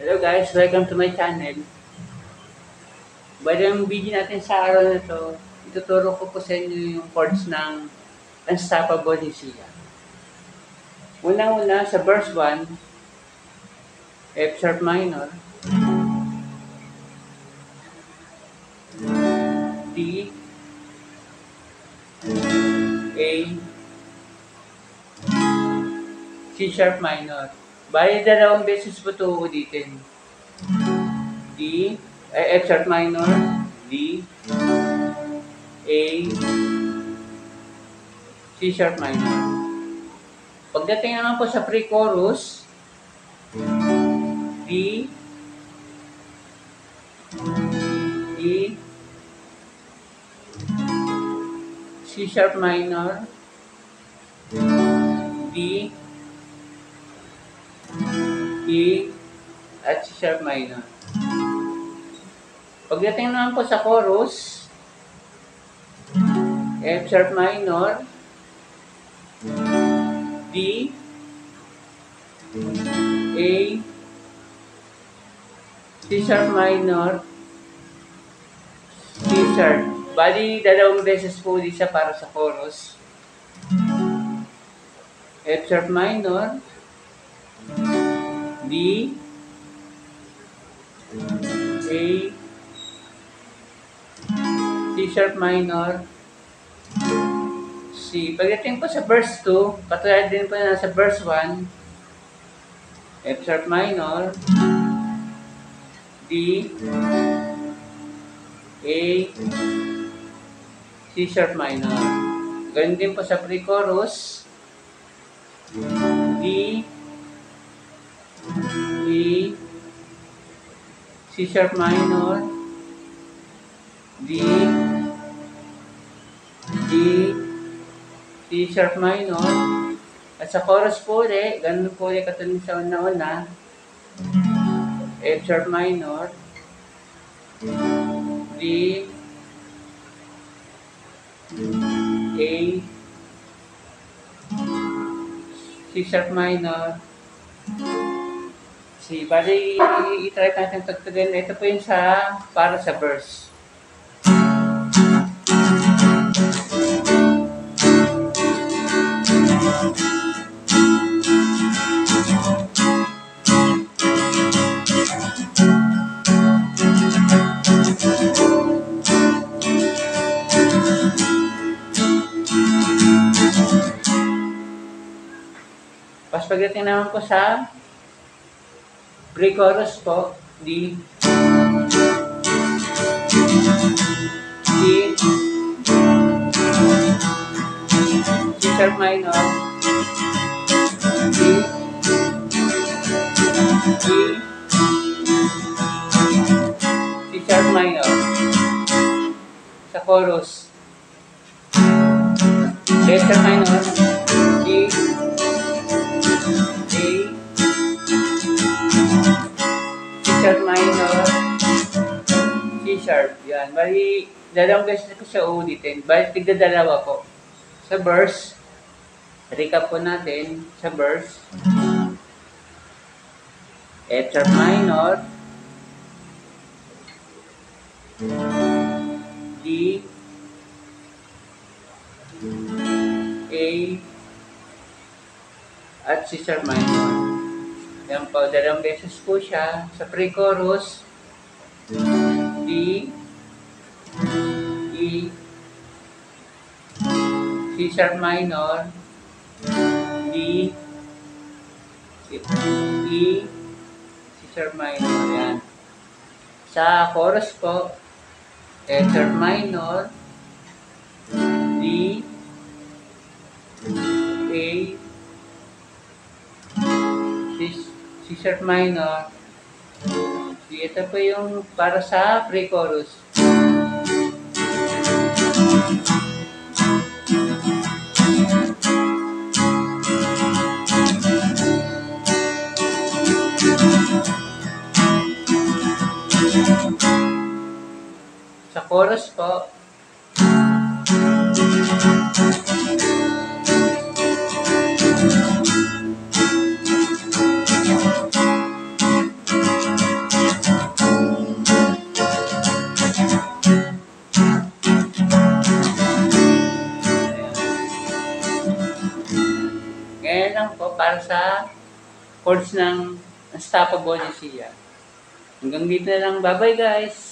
Hello guys, welcome to my channel. Bali ang video natin sa araw na to, ituturo ko po sa inyo yung chords ng Unstoppable ni Sia. Unang-una sa verse 1, F sharp minor, D, A, C sharp minor. Bali dalawang beses po ito ulitin. D, F sharp minor, D, A, C sharp minor. Pagdating naman po sa pre-chorus, D, E, C sharp minor, D, E, at C sharp minor. Pagdating naman po sa chorus, F sharp minor, D, A, C sharp minor, C sharp. Bali, dalawang beses po ulit siya para sa chorus. F sharp minor, D, A, C sharp minor, C. Pagdating po sa verse 2, katulad din po na sa verse 1, F sharp minor, D, A, C sharp minor. Ganun din po sa pre-chorus, D, E, C sharp minor, D, D, C sharp minor. At sa chorus po ulit, ganun po ulit katulad sa una-una, F sharp minor, D, A, C sharp minor, C. Bali, i-try natin tagtagan. Ito po yung para sa verse. Pas pagdating naman po sa pre-chorus po, D, D, C sharp minor, D, E, C sharp minor. Sa chorus, F sharp minor, D, C sharp minor, C sharp. Yan. Bali, dalawang beses ko siya uulitin. Bali, tigdadalawa po. Sa verse, recap po natin sa verse. F sharp minor, D, A, at C sharp minor. Yan po, dalawang beses po siya. Sa pre-chorus, D, E, C sharp minor, D, E, C sharp minor. Yan. Sa chorus po, F sharp minor, D, A, C sharp minor. Ito po yung para sa pre-chorus. Sa chorus po, lang po para sa chords ng Unstoppable ni Sia. Hanggang dito na lang. Bye-bye guys!